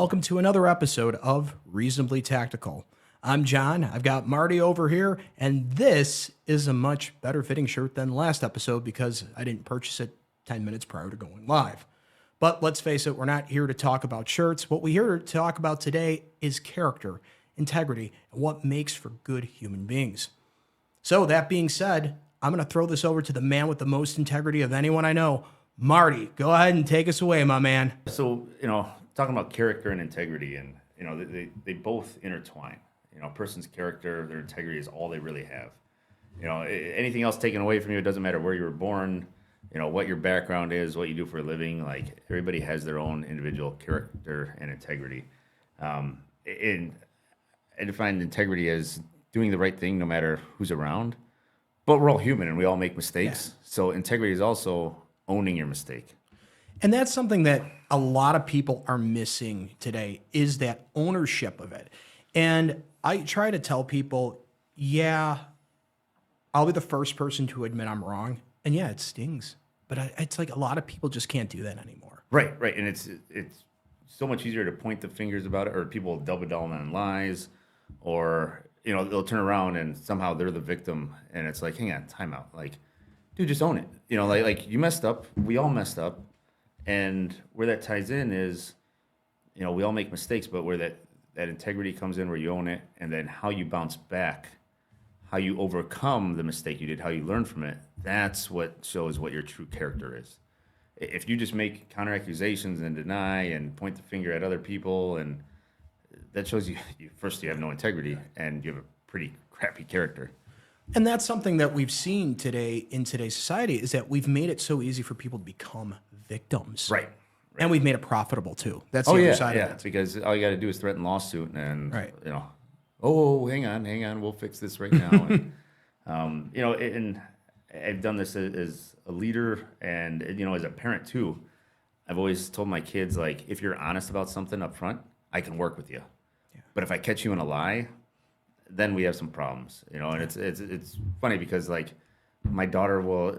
welcome to another episode of Reasonably Tactical. I'm John, I've got Marty over here, and this is a much better fitting shirt than last episode because I didn't purchase it 10 minutes prior to going live. But let's face it, we're not here to talk about shirts. What we're here to talk about today is character, integrity, and what makes for good human beings. So that being said, I'm going to throw this over to the man with the most integrity of anyone I know. Marty, go ahead and take us away, my man. So, talking about character and integrity, and, they both intertwine. A person's character, their integrity is all they really have. Anything else taken away from you, it doesn't matter where you were born, what your background is, what you do for a living. Like, everybody has their own individual character and integrity. And I define integrity as doing the right thing no matter who's around. But we're all human and we all make mistakes. Yeah. So integrity is also owning your mistake. And that's something that a lot of people are missing today, is that ownership of it. And I try to tell people, yeah, I'll be the first person to admit I'm wrong. And yeah, it stings. But it's like a lot of people just can't do that anymore. Right. And it's so much easier to point the fingers about it, or people double down on lies, or, they'll turn around and somehow they're the victim. And it's like, hang on, time out. Like, dude, just own it. Like you messed up. We all messed up. And where that ties in is, we all make mistakes, but where that integrity comes in, where you own it, and then how you bounce back, how you overcome the mistake you did, how you learn from it, that's what shows what your true character is. If you just make counter accusations and deny and point the finger at other people, and that shows you first, you have no integrity and you have a pretty crappy character. And that's something that we've seen today in today's society, is that we've made it so easy for people to become victims. Right. And we've made it profitable too. That's the other side of it. Because all you got to do is threaten lawsuit and, right. Hang on, we'll fix this right now. And, and I've done this as a leader and, as a parent too. I've always told my kids, like, if you're honest about something up front, I can work with you. Yeah. But if I catch you in a lie, then we have some problems, and it's funny because, like, my daughter will,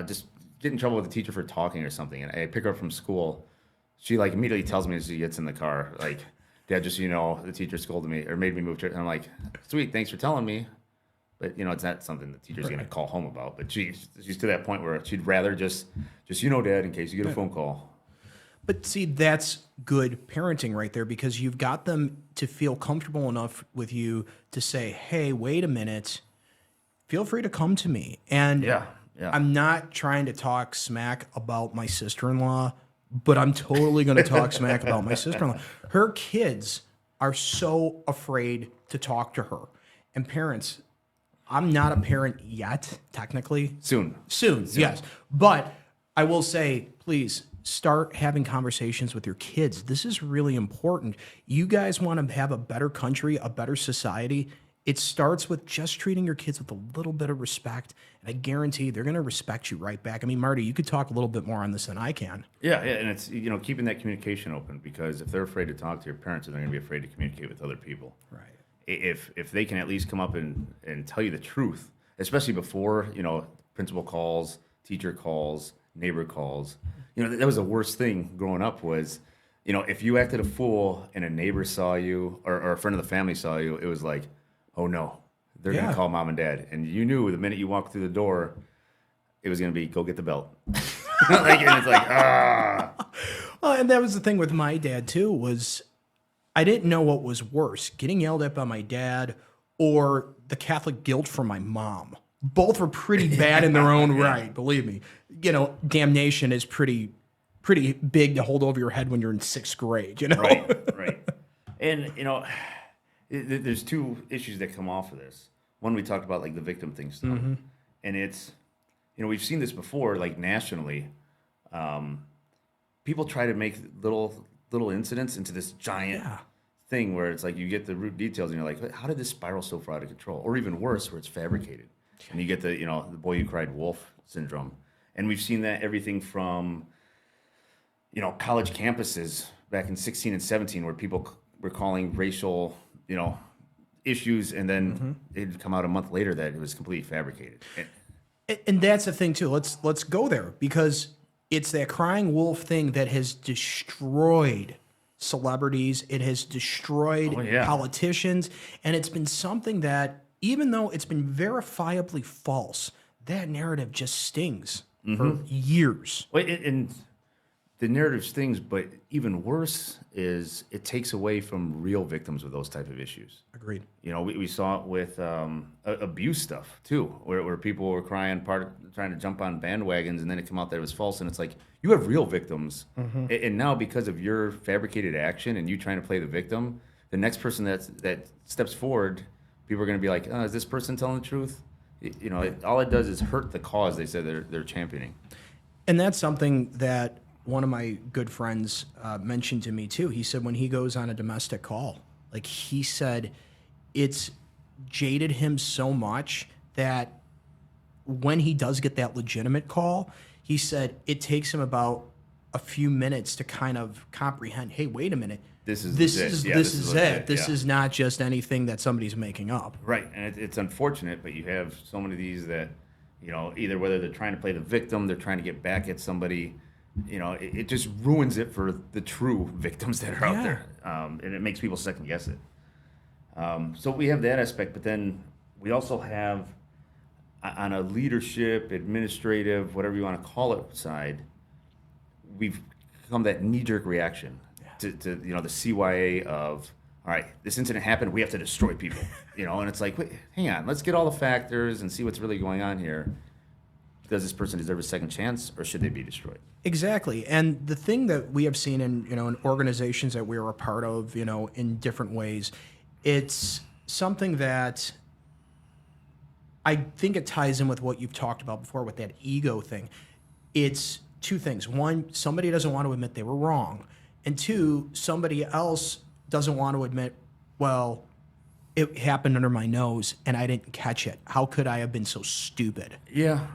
just get in trouble with the teacher for talking or something, and I pick her up from school. She, like, immediately tells me as she gets in the car, like, Dad, just the teacher scolded me or made me move to it. And I'm like, sweet, thanks for telling me. But, it's not something the teacher's going to call home about. But she's to that point where she'd rather just Dad, in case you get a phone call. But see, that's good parenting right there, because you've got them to feel comfortable enough with you to say, hey, wait a minute, feel free to come to me. And I'm not trying to talk smack about my sister-in-law, but I'm totally going to talk smack about my sister-in-law. Her kids are so afraid to talk to her. And parents, I'm not a parent yet, technically. Soon, yes. But I will say, please, start having conversations with your kids. This is really important. You guys want to have a better country, a better society. It starts with just treating your kids with a little bit of respect, and I guarantee they're going to respect you right back. I mean, Marty, you could talk a little bit more on this than I can. Yeah, and it's, keeping that communication open, because if they're afraid to talk to your parents, then they're going to be afraid to communicate with other people. Right. If they can at least come up and tell you the truth, especially before, principal calls, teacher calls, neighbor calls. That was the worst thing growing up was, if you acted a fool and a neighbor saw you or a friend of the family saw you, it was like, oh no, they're going to call mom and dad. And you knew the minute you walked through the door, it was going to be, go get the belt. And it's like, ah. Well, and that was the thing with my dad too, was I didn't know what was worse, getting yelled at by my dad or the Catholic guilt from my mom. Both were pretty bad in their own right, believe me. Damnation is pretty big to hold over your head when you're in sixth grade, Right. And, there's two issues that come off of this. One, we talked about, like, the victim thing stuff. Mm-hmm. And it's, we've seen this before, like, nationally. People try to make little incidents into this giant thing where it's like you get the root details and you're like, how did this spiral so far out of control? Or even worse, where it's fabricated. And you get the boy who cried wolf syndrome. And we've seen that everything from, college campuses back in 16 and 17 where people were calling racial, issues, and then it'd come out a month later that it was completely fabricated. And that's the thing too. Let's go there, because it's that crying wolf thing that has destroyed celebrities. It has destroyed politicians. And it's been something that, even though it's been verifiably false, that narrative just stings for years. Well, and the narrative stings, but even worse is it takes away from real victims of those type of issues. Agreed. You know, we saw it with abuse stuff too, where people were trying to jump on bandwagons, and then it came out that it was false, and it's like, you have real victims, and now because of your fabricated action and you trying to play the victim, the next person that steps forward, people are going to be like, oh, is this person telling the truth? You know, all it does is hurt the cause they said they're championing. And that's something that one of my good friends mentioned to me too. He said when he goes on a domestic call, like he said, it's jaded him so much that when he does get that legitimate call, he said it takes him about a few minutes to kind of comprehend, hey, wait a minute. This is it. This is not just anything that somebody's making up. Right, and it's unfortunate, but you have so many of these that, you know, either whether they're trying to play the victim, they're trying to get back at somebody, you know, it just ruins it for the true victims that are out there, and it makes people second guess it. So we have that aspect, but then we also have, on a leadership, administrative, whatever you want to call it side, we've become that knee-jerk reaction to you know, the CYA of, all right, this incident happened, we have to destroy people, you know, and it's like, wait, hang on, let's get all the factors and see what's really going on here. Does this person deserve a second chance, or should they be destroyed? Exactly. And the thing that we have seen in, you know, in organizations that we are a part of, you know, in different ways, it's something that I think it ties in with what you've talked about before with that ego thing. It's two things. One, somebody doesn't want to admit they were wrong. And two, somebody else doesn't want to admit, well, it happened under my nose and I didn't catch it. How could I have been so stupid? Yeah,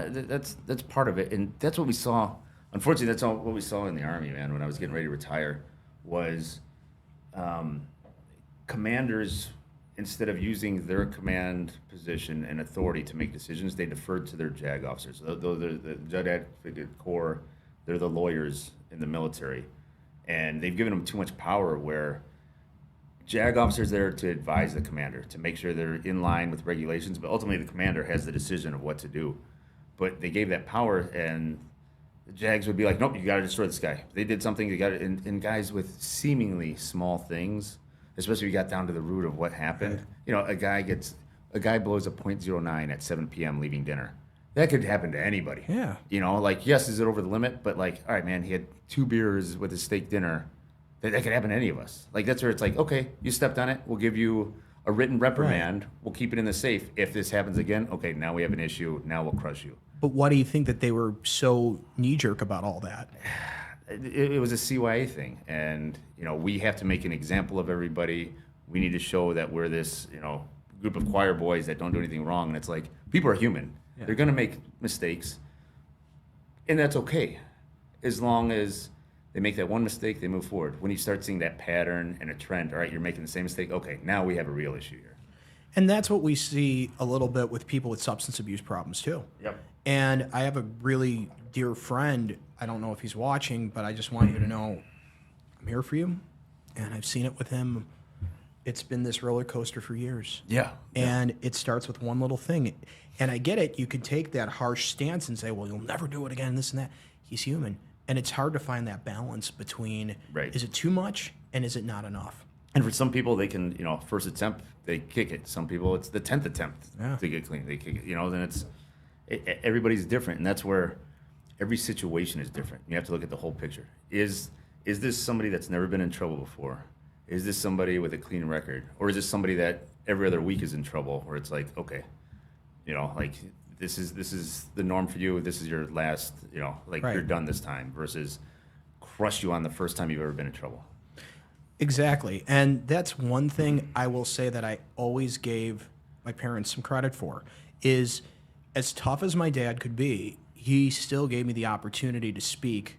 that's part of it, and that's what we saw. Unfortunately, that's all what we saw in the Army, man. When I was getting ready to retire, was commanders, instead of using their command position and authority to make decisions, they deferred to their JAG officers. Though they're the Judge Advocate Corps, they're the lawyers in the military, and they've given them too much power. Where JAG officers there to advise the commander, to make sure they're in line with regulations, but ultimately the commander has the decision of what to do. But they gave that power, and the JAGs would be like, nope, you got to destroy this guy. They did something, you got to, and guys with seemingly small things, especially if you got down to the root of what happened. Right. You know, a guy blows a .09 at 7 p.m. leaving dinner. That could happen to anybody. Yeah. You know, like, yes, is it over the limit? But like, all right, man, he had 2 beers with his steak dinner. That could happen to any of us. Like, that's where it's like, okay, you stepped on it. We'll give you a written reprimand. Right. We'll keep it in the safe. If this happens again, okay, now we have an issue. Now we'll crush you. But why do you think that they were so knee-jerk about all that? It was a CYA thing. And, you know, we have to make an example of everybody. We need to show that we're this, you know, group of choir boys that don't do anything wrong. And it's like, people are human. Yeah. They're going to make mistakes. And that's okay. As long as they make that one mistake, they move forward. When you start seeing that pattern and a trend, all right, you're making the same mistake. Okay, now we have a real issue here. And that's what we see a little bit with people with substance abuse problems too. Yep. And I have a really dear friend. I don't know if he's watching, but I just want you to know I'm here for you. And I've seen it with him. It's been this roller coaster for years. Yeah. And it starts with one little thing. And I get it. You could take that harsh stance and say, well, you'll never do it again, this and that. He's human. And it's hard to find that balance between, right, is it too much and is it not enough? And for some people, they can, you know, first attempt, they kick it. Some people, it's the 10th attempt to get clean. They kick it, you know, then everybody's different. And that's where every situation is different. You have to look at the whole picture. Is this somebody that's never been in trouble before? Is this somebody with a clean record? Or is this somebody that every other week is in trouble, where it's like, okay, you know, like, this is the norm for you. This is your last, you know, like, right, you're done this time, versus crush you on the first time you've ever been in trouble. Exactly. And that's one thing I will say that I always gave my parents some credit for, is as tough as my dad could be, he still gave me the opportunity to speak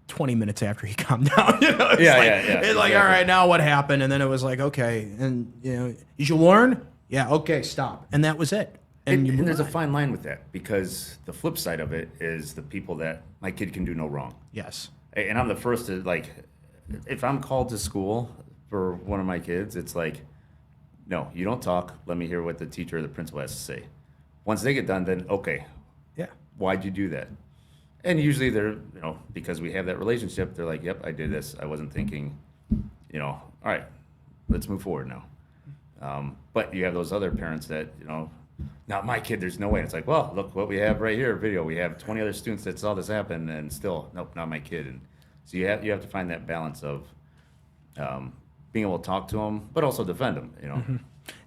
20 minutes after he calmed down. You know, it's like, all right, now what happened? And then it was like, okay, and, you know, did you learn? Yeah, okay, stop. And that was it. And there's a fine line with that, because the flip side of it is the people that my kid can do no wrong. Yes. And I'm the first to, like, if I'm called to school for one of my kids, it's like, no, you don't talk. Let me hear what the teacher or the principal has to say. Once they get done, then okay, Yeah. why'd you do that? And usually they're, because we have that relationship, they're like, yep, I did this. I wasn't thinking, all right, let's move forward now. But you have those other parents that, not my kid, there's no way. It's like, well, look what we have right here, video. We have 20 other students that saw this happen and still, nope, not my kid. And so you have to find that balance of being able to talk to them, but also defend them, Mm-hmm.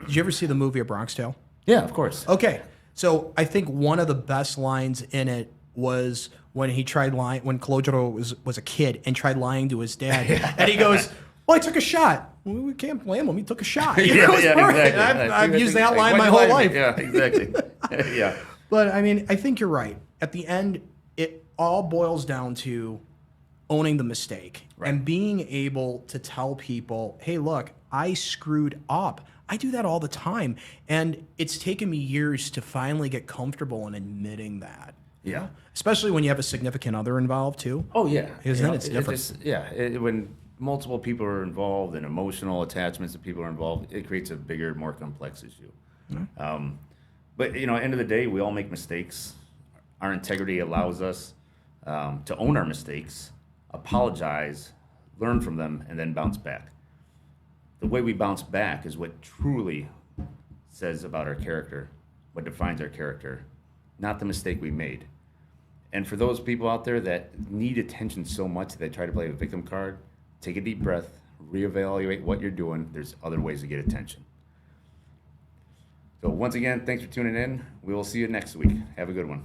Did you ever see the movie A Bronx Tale? Yeah, of course. Okay. So I think one of the best lines in it was when he tried lying, when Kojiro was a kid and tried lying to his dad. And he goes, well, I took a shot. Well, we can't blame him. He took a shot. It was perfect. Exactly. I've used that line my whole life. Yeah, exactly. Yeah. But I mean, I think you're right. At the end, it all boils down to owning the mistake and being able to tell people, hey, look, I screwed up. I do that all the time. And it's taken me years to finally get comfortable in admitting that. Yeah. Especially when you have a significant other involved too. Oh, yeah. Because then it's different. When multiple people are involved and emotional attachments of people are involved, it creates a bigger, more complex issue. Mm-hmm. But, end of the day, we all make mistakes. Our integrity allows us to own our mistakes, apologize, learn from them, and then bounce back. The way we bounce back is what truly says about our character, what defines our character, not the mistake we made. And for those people out there that need attention so much that they try to play a victim card, take a deep breath, reevaluate what you're doing. There's other ways to get attention. So once again, thanks for tuning in. We will see you next week. Have a good one.